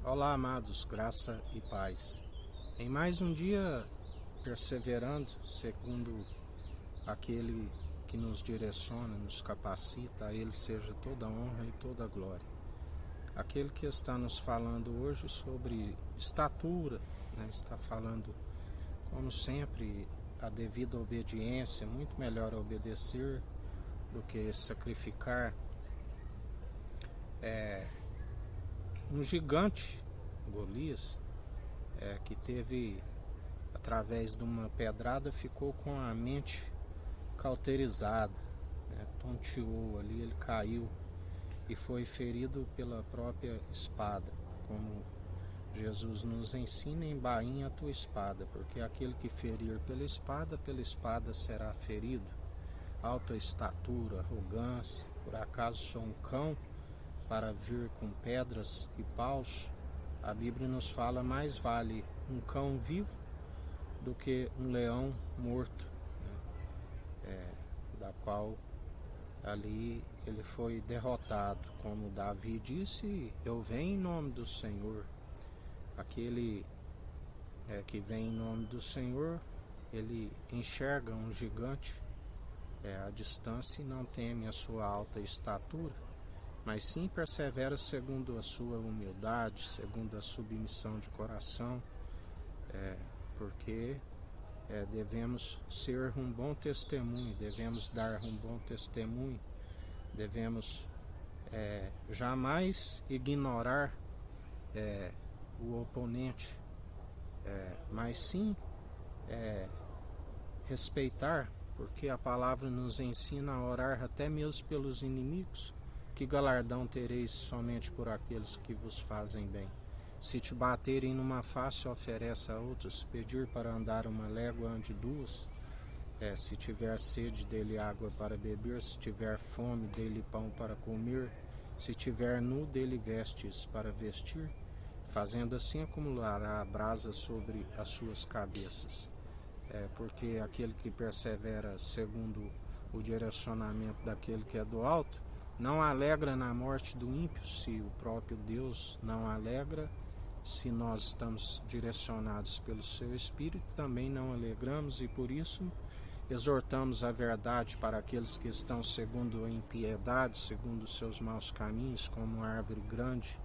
Olá, amados, graça e paz. Em mais um dia, perseverando, segundo aquele que nos direciona, nos capacita, a Ele seja toda a honra e toda a glória. Aquele que está nos falando hoje sobre estatura, está falando, como sempre, a devida obediência, muito melhor obedecer do que sacrificar. Um gigante, Golias, que teve, através de uma pedrada, ficou com a mente cauterizada, tonteou ali, ele caiu e foi ferido pela própria espada, como Jesus nos ensina: embainha a tua espada, porque aquele que ferir pela espada será ferido. Alta estatura, arrogância, por acaso sou um cão para vir com pedras e paus? A Bíblia nos fala: mais vale um cão vivo do que um leão morto, da qual ali ele foi derrotado, como Davi disse: eu venho em nome do Senhor. Aquele que vem em nome do Senhor, ele enxerga um gigante à distância e não teme a sua alta estatura, mas sim persevera segundo a sua humildade, segundo a submissão de coração, porque devemos ser um bom testemunho, devemos dar um bom testemunho, devemos jamais ignorar o oponente, mas sim respeitar, porque a palavra nos ensina a orar até mesmo pelos inimigos. Que galardão tereis somente por aqueles que vos fazem bem? Se te baterem numa face, oferece a outros. Pedir para andar uma légua, ande duas. Se tiver sede, dê-lhe água para beber. Se tiver fome, dê-lhe pão para comer. Se tiver nu, dê-lhe vestes para vestir. Fazendo assim, acumulará brasa sobre as suas cabeças. Porque aquele que persevera segundo o direcionamento daquele que é do alto não alegra na morte do ímpio. Se o próprio Deus não alegra, se nós estamos direcionados pelo seu Espírito, também não alegramos, e por isso exortamos a verdade para aqueles que estão segundo a impiedade, segundo os seus maus caminhos, como uma árvore grande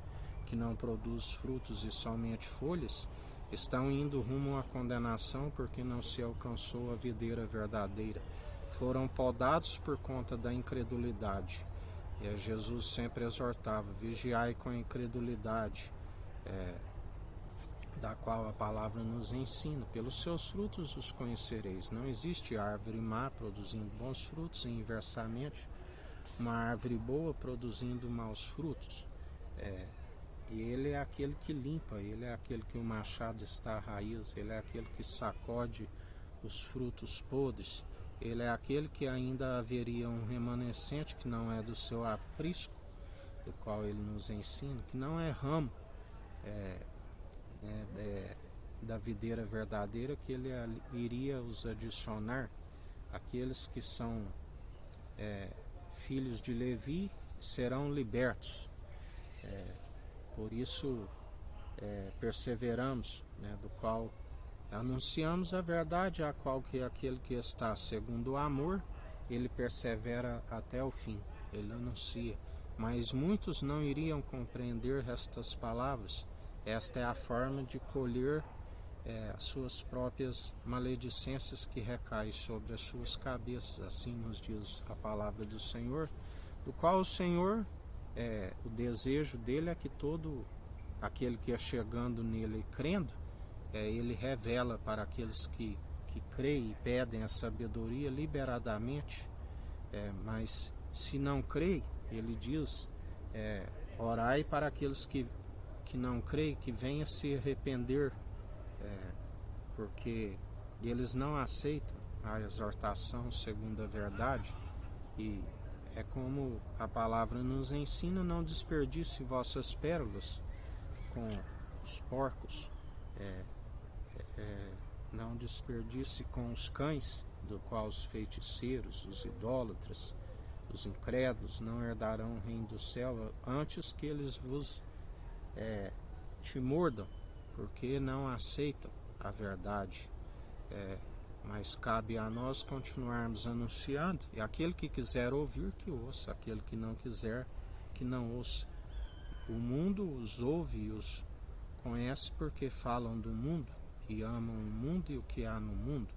que não produz frutos e somente folhas, estão indo rumo à condenação, porque não se alcançou a videira verdadeira. Foram podados por conta da incredulidade. E Jesus sempre exortava: vigiai com a incredulidade, da qual a palavra nos ensina: pelos seus frutos os conhecereis. Não existe árvore má produzindo bons frutos, e inversamente, uma árvore boa produzindo maus frutos. E ele é aquele que limpa, ele é aquele que o machado está à raiz, ele é aquele que sacode os frutos podres, ele é aquele que ainda haveria um remanescente que não é do seu aprisco, do qual ele nos ensina, que não é ramo da videira verdadeira, que ele iria os adicionar. Aqueles que são filhos de Levi serão libertos. Por isso perseveramos, do qual anunciamos a verdade, a qual que aquele que está segundo o amor, ele persevera até o fim, ele anuncia. Mas muitos não iriam compreender estas palavras. Esta é a forma de colher as suas próprias maledicências que recaem sobre as suas cabeças. Assim nos diz a palavra do Senhor, do qual o Senhor, o desejo dele é que todo aquele que é chegando nele e crendo, ele revela para aqueles que creem e pedem a sabedoria liberadamente. Mas se não creem, ele diz: orai para aqueles que não creem, que venham se arrepender, porque eles não aceitam a exortação segundo a verdade. E é como a palavra nos ensina: não desperdice vossas pérolas com os porcos, não desperdice com os cães, do qual os feiticeiros, os idólatras, os incrédulos não herdarão o reino do céu. Antes que eles vos te mordam, porque não aceitam a verdade. Mas cabe a nós continuarmos anunciando, e aquele que quiser ouvir, que ouça, aquele que não quiser, que não ouça. O mundo os ouve e os conhece porque falam do mundo e amam o mundo e o que há no mundo.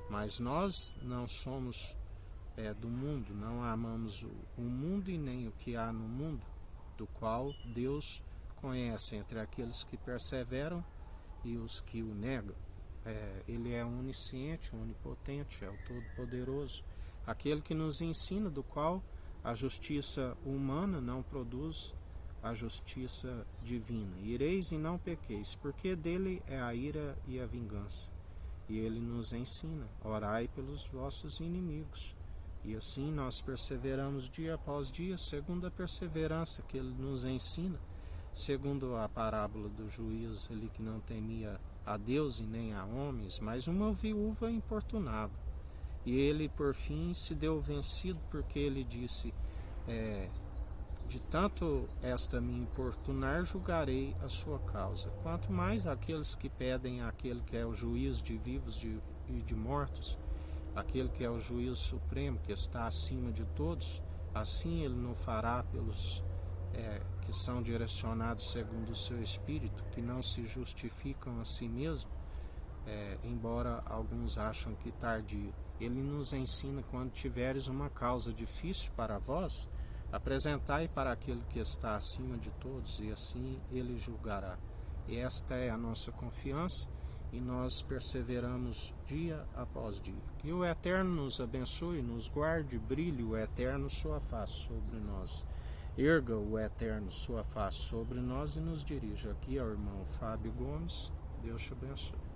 Mas nós não somos do mundo, não amamos o mundo e nem o que há no mundo, do qual Deus conhece entre aqueles que perseveram e os que o negam. Ele é onisciente, onipotente, é o Todo-Poderoso, aquele que nos ensina, do qual a justiça humana não produz a justiça divina. Ireis e não pequeis, porque dele é a ira e a vingança. E ele nos ensina, orai pelos vossos inimigos. E assim nós perseveramos dia após dia, segundo a perseverança que ele nos ensina, segundo a parábola do juiz, ele que não temia a Deus e nem a homens, mas uma viúva importunava. E ele, por fim, se deu vencido, porque ele disse, de tanto esta me importunar, julgarei a sua causa. Quanto mais aqueles que pedem àquele que é o juiz de vivos e de mortos, aquele que é o juiz supremo, que está acima de todos, assim ele não fará pelos que são direcionados segundo o seu espírito, que não se justificam a si mesmo, embora alguns acham que tardio. Ele nos ensina, quando tiveres uma causa difícil para vós, apresentai para aquele que está acima de todos, e assim ele julgará. E esta é a nossa confiança, e nós perseveramos dia após dia. Que o Eterno nos abençoe, nos guarde, brilhe o Eterno sua face sobre nós. Erga o Eterno sua face sobre nós e nos dirija. Aqui é o irmão Fábio Gomes. Deus te abençoe.